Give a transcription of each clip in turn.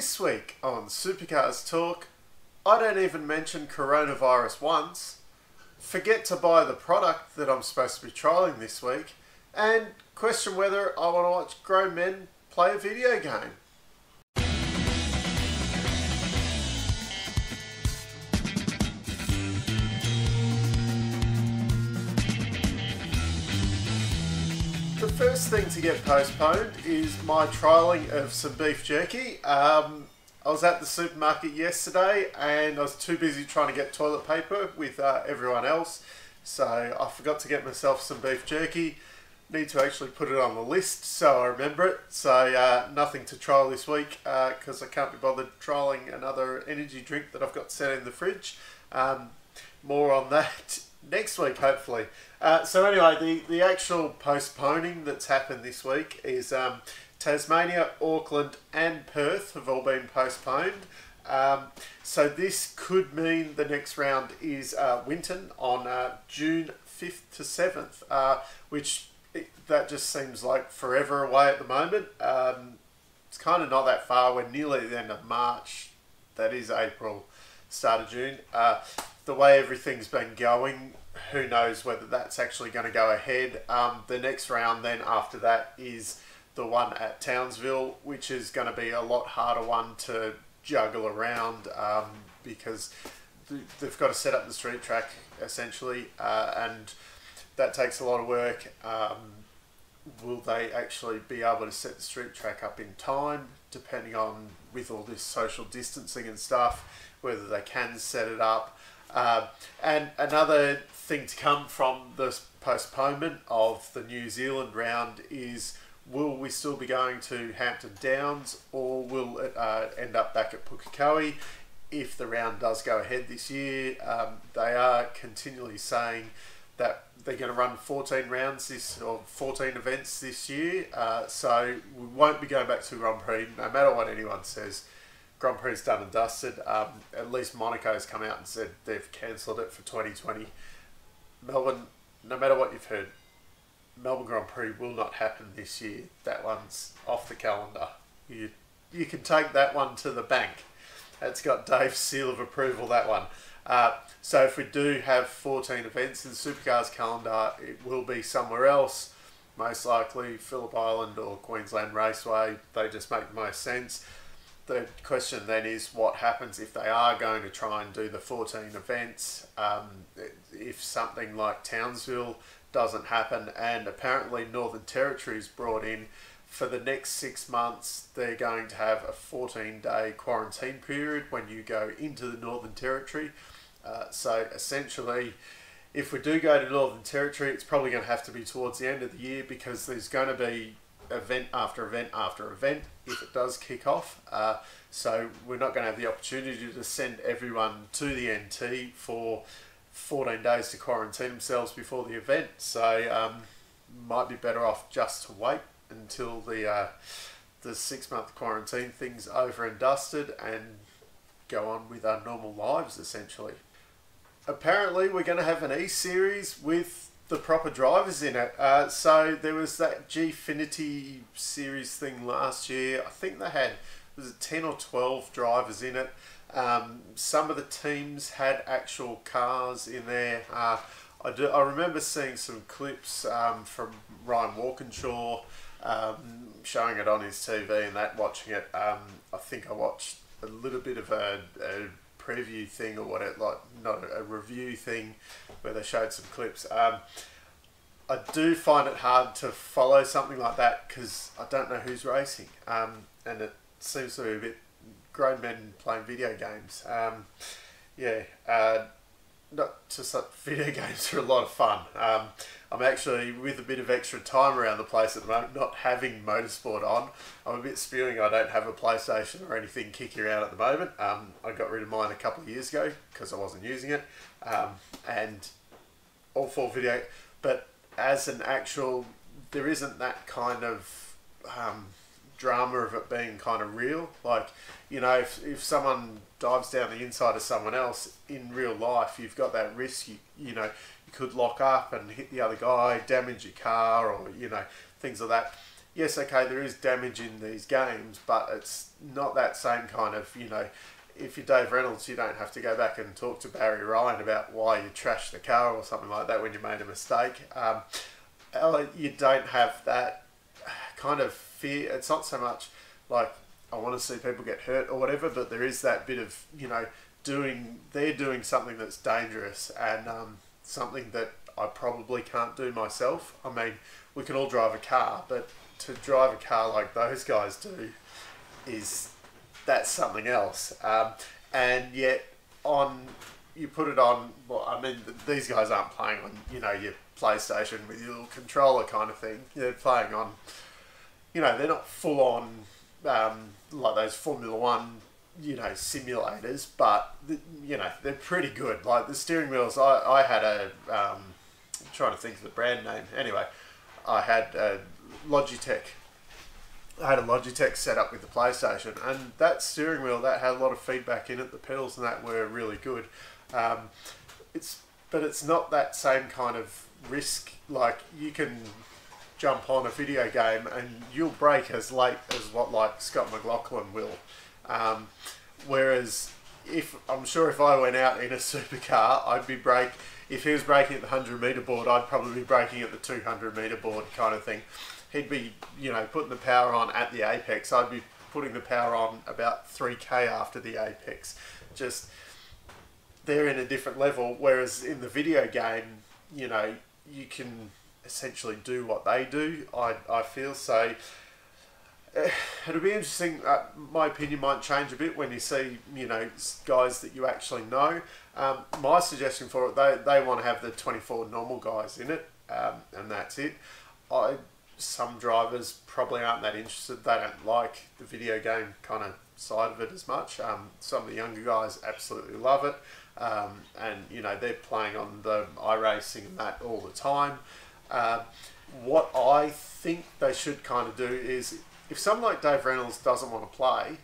This week on Supercars Talk, I don't even mention coronavirus once, forget to buy the product that I'm supposed to be trialling this week, and question whether I want to watch grown men play a video game. The first thing to get postponed is my trialling of some beef jerky. I was at the supermarket yesterday and I was too busy trying to get toilet paper with everyone else, so I forgot to get myself some beef jerky. Need to actually put it on the list so I remember it. So nothing to trial this week because I can't be bothered trialling another energy drink that I've got set in the fridge. More on that next week, hopefully. So anyway, the actual postponing that's happened this week is Tasmania, Auckland and Perth have all been postponed. So this could mean the next round is Winton on June 5th to 7th, which that just seems like forever away at the moment. It's kind of not that far. We're nearly at the end of March. That is April, start of June. The way everything's been going, who knows whether that's actually going to go ahead. The next round then after that is the one at Townsville, which is going to be a lot harder one to juggle around because they've got to set up the street track essentially, and that takes a lot of work. Will they actually be able to set the street track up in time, depending on, with all this social distancing and stuff, whether they can set it up. And another thing to come from the postponement of the New Zealand round is, will we still be going to Hampton Downs, or will it end up back at Pukekohe? If the round does go ahead this year, they are continually saying that they're going to run 14 rounds or 14 events this year. So we won't be going back to Grand Prix, no matter what anyone says. Grand Prix is done and dusted. At least Monaco's come out and said they've cancelled it for 2020. Melbourne, no matter what you've heard, Melbourne Grand Prix will not happen this year. That one's off the calendar. You can take that one to the bank. It's got Dave's seal of approval, that one. So if we do have 14 events in the Supercars calendar, it will be somewhere else. Most likely Phillip Island or Queensland Raceway. They just make the most sense. The question then is, what happens if they are going to try and do the 14 events? If something like Townsville doesn't happen, and apparently Northern Territory's brought in for the next 6 months, they're going to have a 14-day quarantine period when you go into the Northern Territory. So essentially, if we do go to Northern Territory, it's probably going to have to be towards the end of the year, because there's going to be event after event after event if it does kick off. So we're not going to have the opportunity to send everyone to the NT for 14 days to quarantine themselves before the event. So might be better off just to wait until the 6-month quarantine thing's over and dusted and go on with our normal lives essentially. Apparently we're going to have an eSeries with the proper drivers in it. So there was that Gfinity series thing last year. I think they had, was it 10 or 12 drivers in it. Some of the teams had actual cars in there. I remember seeing some clips from Ryan Walkinshaw showing it on his TV and that, watching it. I think I watched a little bit of a preview thing or whatever, like not a review thing where they showed some clips. I do find it hard to follow something like that because I don't know who's racing, and it seems to be a bit grown men playing video games. Not just like, video games are a lot of fun. I'm actually, with a bit of extra time around the place at the moment, not having motorsport on. I'm a bit spewing I don't have a PlayStation or anything kicking around at the moment. I got rid of mine a couple of years ago because I wasn't using it. And all for video, but as an actual, there isn't that kind of drama of it being kind of real. Like, you know, if someone dives down the inside of someone else in real life, you've got that risk. You know, you could lock up and hit the other guy, damage your car, or, you know, things like that. yes, okay, there is damage in these games, but it's not that same kind of, you know, if you're Dave Reynolds, you don't have to go back and talk to Barry Ryan about why you trashed the car or something like that when you made a mistake. You don't have that kind of fear. It's not so much like I want to see people get hurt or whatever, but there is that bit of, you know, they're doing something that's dangerous and something that I probably can't do myself. I mean, we can all drive a car, but to drive a car like those guys do that's something else. And yet you put it on, well, I mean, these guys aren't playing on, you know, your PlayStation with your little controller kind of thing. They're playing on, you know, they're not full on like those Formula One, you know, simulators, but you know, they're pretty good. Like the steering wheels, I had I'm trying to think of the brand name. Anyway, I had a Logitech. I had a Logitech set up with the PlayStation, and that steering wheel that had a lot of feedback in it. The pedals and that were really good. But it's not that same kind of risk. Like you can jump on a video game and you'll brake as late as what like Scott McLaughlin will. Whereas I'm sure if I went out in a supercar, if he was braking at the 100-meter board, I'd probably be braking at the 200-meter board kind of thing. He'd be, you know, putting the power on at the apex. I'd be putting the power on about 3k after the apex. Just, they're in a different level. Whereas in the video game, you know, you can essentially do what they do, I feel. So it'll be interesting. My opinion might change a bit when you see, you know, guys that you actually know. My suggestion for it, they want to have the 24 normal guys in it, and that's it. Some drivers probably aren't that interested. They don't like the video game kind of side of it as much. Some of the younger guys absolutely love it, and you know, they're playing on the iRacing and that all the time. What I think they should kind of do is, if someone like Dave Reynolds doesn't want to play,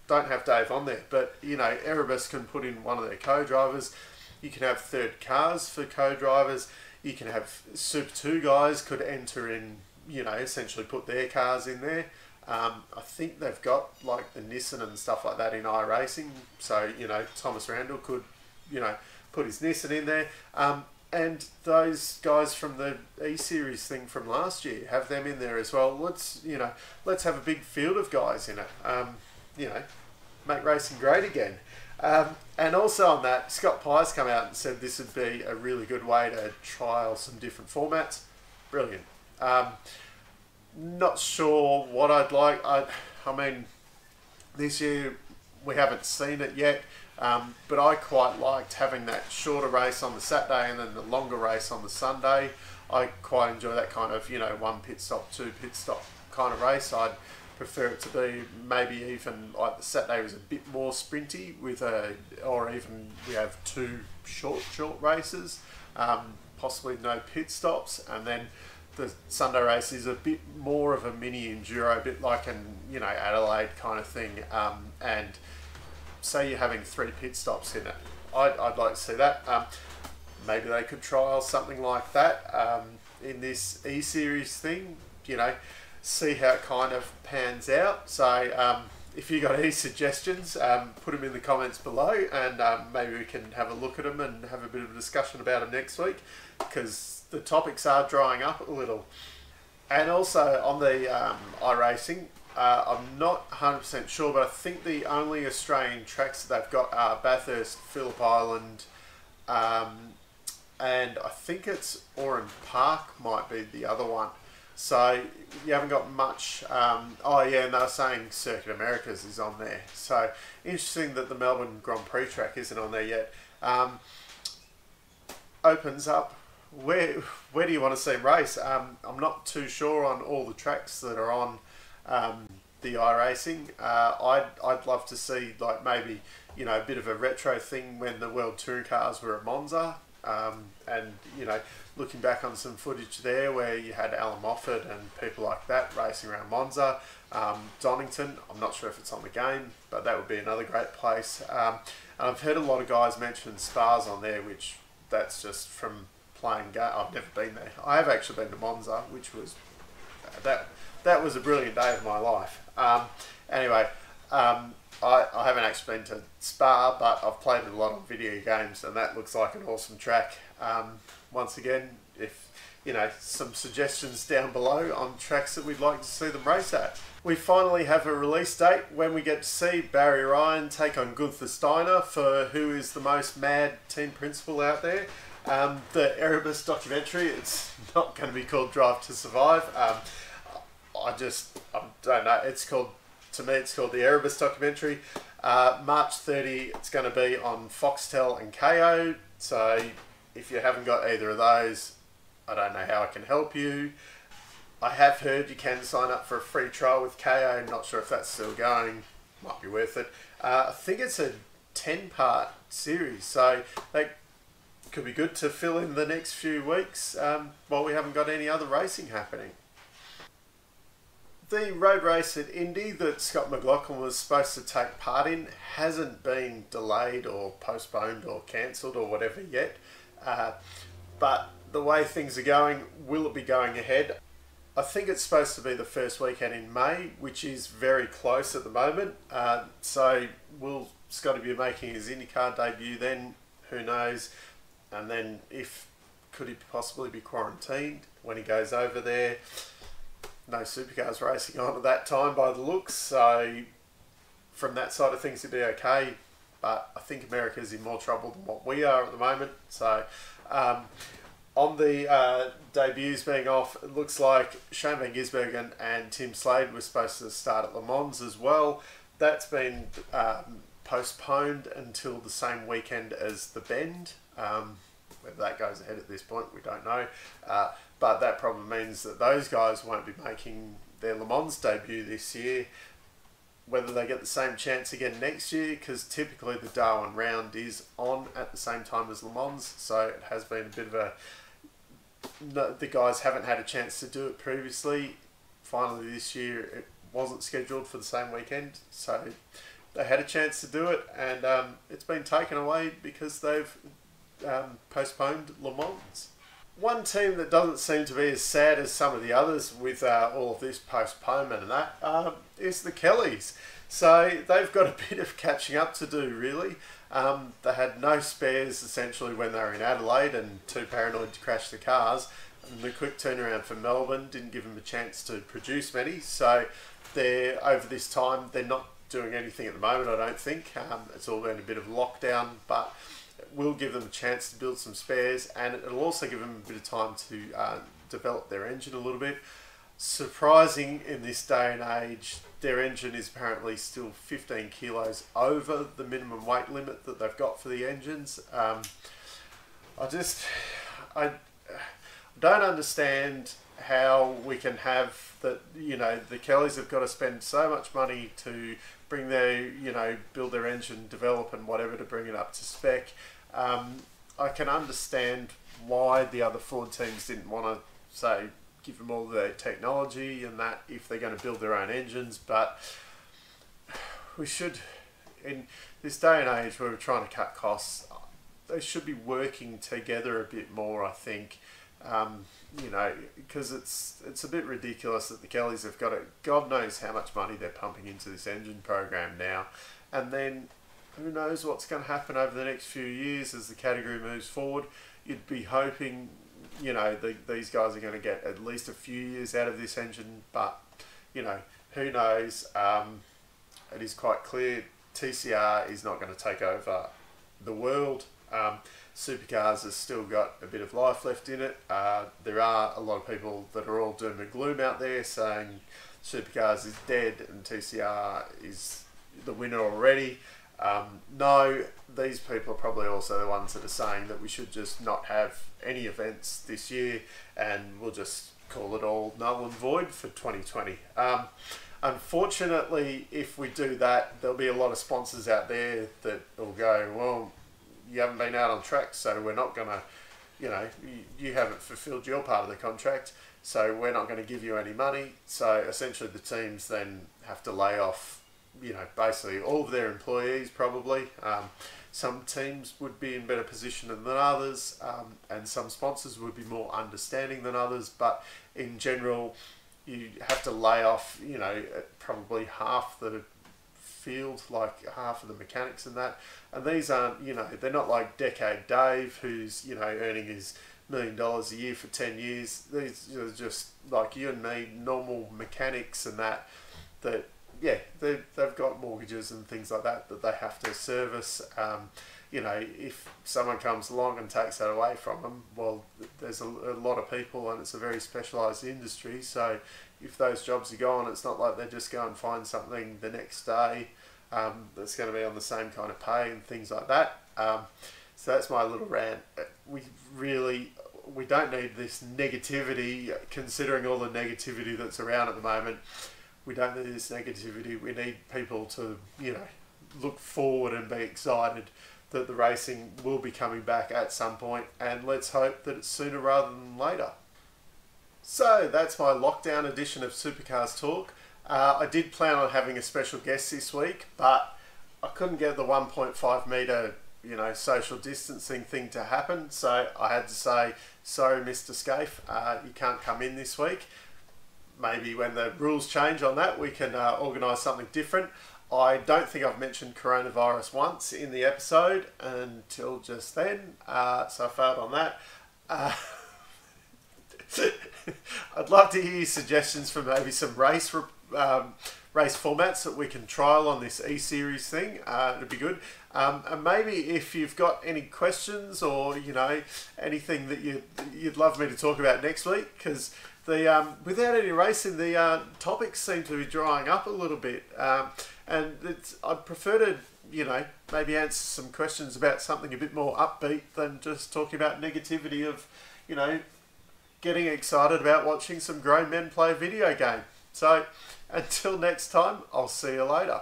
don't have Dave on there. But you know, Erebus can put in one of their co-drivers. You can have third cars for co-drivers. You can have Super 2 guys could enter in, you know, essentially put their cars in there. I think they've got like the Nissan and stuff like that in iRacing. So, you know, Thomas Randall could, you know, put his Nissan in there. And those guys from the eSeries thing from last year, have them in there as well. Let's have a big field of guys in it. You know, make racing great again. And also on that, Scott Pye's come out and said this would be a really good way to trial some different formats. Brilliant. Not sure what I'd like. I mean, this year we haven't seen it yet, but I quite liked having that shorter race on the Saturday and then the longer race on the Sunday. I quite enjoy that kind of, you know, 1 pit stop, 2 pit stop kind of race. I'd prefer it to be maybe even like the Saturday was a bit more sprinty or even we have 2 short races, possibly no pit stops, and then the Sunday race is a bit more of a mini enduro, a bit like an, you know, Adelaide kind of thing, and say you're having 3 pit stops in it. I'd like to see that. Maybe they could trial something like that in this eSeries thing, you know, see how it kind of pans out. So if you got any suggestions, put them in the comments below, and maybe we can have a look at them and have a bit of a discussion about them next week, because the topics are drying up a little. And also on the iRacing, I'm not 100% sure, but I think the only Australian tracks that they've got are Bathurst, Phillip Island, and I think it's Oran Park might be the other one. So you haven't got much. Oh yeah, and they were saying Circuit Americas is on there. So interesting that the Melbourne Grand Prix track isn't on there yet. Opens up. Where do you want to see them race? I'm not too sure on all the tracks that are on the iRacing. I'd love to see, like, maybe, you know, a bit of a retro thing when the World Touring Cars were at Monza. And, you know, looking back on some footage there where you had Alan Moffat and people like that racing around Monza. Donington, I'm not sure if it's on the game, but that would be another great place. And I've heard a lot of guys mention Spas on there, which that's just from playing game. I've never been there. I have actually been to Monza, which was that was a brilliant day of my life. Anyway, I haven't actually been to Spa, but I've played a lot of video games, and that looks like an awesome track. Once again, if some suggestions down below on tracks that we'd like to see them race at. We finally have a release date when we get to see Barry Ryan take on Gunther Steiner for who is the most mad team principal out there. The Erebus documentary, it's not going to be called Drive to Survive. I don't know, to me it's called the Erebus documentary. March 30, it's going to be on Foxtel and KO, so if you haven't got either of those, I don't know how I can help you. I have heard you can sign up for a free trial with KO. Not sure if that's still going. Might be worth it. I think it's a 10-part series, so that could be good to fill in the next few weeks while we haven't got any other racing happening. The road race at Indy that Scott McLaughlin was supposed to take part in hasn't been delayed or postponed or cancelled or whatever yet. But the way things are going, will it be going ahead? I think it's supposed to be the first weekend in May, which is very close at the moment. So will Scotty be making his IndyCar debut then? Who knows? And then could he possibly be quarantined when he goes over there? No Supercars racing on at that time by the looks. So from that side of things it'd be okay. But I think America's in more trouble than what we are at the moment. So on the debuts being off, it looks like Shane Van Gisbergen and Tim Slade were supposed to start at Le Mans as well. That's been postponed until the same weekend as the Bend. Whether that goes ahead at this point, we don't know. But that probably means that those guys won't be making their Le Mans debut this year. Whether they get the same chance again next year, because typically the Darwin round is on at the same time as Le Mans, so it has been a bit of a... The guys haven't had a chance to do it previously. Finally this year it wasn't scheduled for the same weekend, so they had a chance to do it, and it's been taken away because they've postponed Le Mans. One team that doesn't seem to be as sad as some of the others with all of this postponement and that is the Kellys. So they've got a bit of catching up to do, really. They had no spares essentially when they were in Adelaide and too paranoid to crash the cars. And the quick turnaround for Melbourne didn't give them a chance to produce many. So over this time, they're not doing anything at the moment, I don't think. It's all been a bit of lockdown, but will give them a chance to build some spares, and it'll also give them a bit of time to develop their engine a little bit. Surprising in this day and age, their engine is apparently still 15 kilos over the minimum weight limit that they've got for the engines. I don't understand how we can have that. The Kellys have got to spend so much money to bring their, build their engine, develop and whatever to bring it up to spec. I can understand why the other Ford teams didn't want to, say, give them all the technology and that if they're going to build their own engines, but we should, in this day and age where we're trying to cut costs, they should be working together a bit more, I think. Because it's a bit ridiculous that the Kellys have got God knows how much money they're pumping into this engine program now, and then who knows what's going to happen over the next few years as the category moves forward. You'd be hoping, these guys are going to get at least a few years out of this engine, but who knows. It is quite clear TCR is not going to take over the world. Supercars has still got a bit of life left in it. There are a lot of people that are all doom and gloom out there saying Supercars is dead and TCR is the winner already. No, these people are probably also the ones that are saying that we should just not have any events this year and we'll just call it all null and void for 2020. Unfortunately, if we do that, there'll be a lot of sponsors out there that will go, well, you haven't been out on track, so we're not going to, you haven't fulfilled your part of the contract, so we're not going to give you any money. So essentially the teams then have to lay off, basically all of their employees probably. Some teams would be in better position than others, and some sponsors would be more understanding than others, but in general, you have to lay off, you know, probably half the field, like half of the mechanics and that. And these aren't, you know, they're not like Decade Dave, who's, you know, earning his $1 million a year for 10 years. These are just like you and me, normal mechanics and that, yeah, they've got mortgages and things like that they have to service. You know, if someone comes along and takes that away from them, well, there's a lot of people and it's a very specialised industry. So if those jobs are gone, it's not like they just go and find something the next day that's going to be on the same kind of pay and things like that. So that's my little rant. We don't need this negativity, considering all the negativity that's around at the moment. We don't need this negativity. We need people to, you know, look forward and be excited that the racing will be coming back at some point, and let's hope that it's sooner rather than later. So that's my lockdown edition of Supercars Talk. I did plan on having a special guest this week, but I couldn't get the 1.5 metre, you know, social distancing thing to happen, so I had to say, sorry Mr. Scaife, you can't come in this week. Maybe when the rules change on that, we can organise something different. I don't think I've mentioned coronavirus once in the episode until just then, so I failed on that. I'd love to hear suggestions for maybe some race formats that we can trial on this eSeries thing. It'd be good. And maybe if you've got any questions or, you know, anything that you'd love me to talk about next week, because without any racing, the topics seem to be drying up a little bit. And I'd prefer to, you know, maybe answer some questions about something a bit more upbeat than just talking about negativity of, you know, getting excited about watching some grown men play a video game. So until next time, I'll see you later.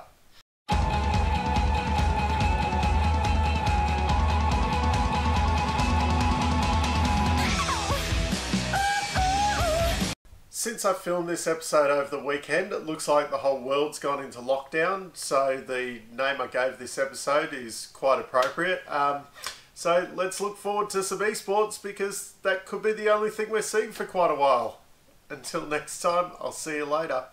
Since I filmed this episode over the weekend, it looks like the whole world's gone into lockdown, so the name I gave this episode is quite appropriate. So let's look forward to some esports, because that could be the only thing we're seeing for quite a while. Until next time, I'll see you later.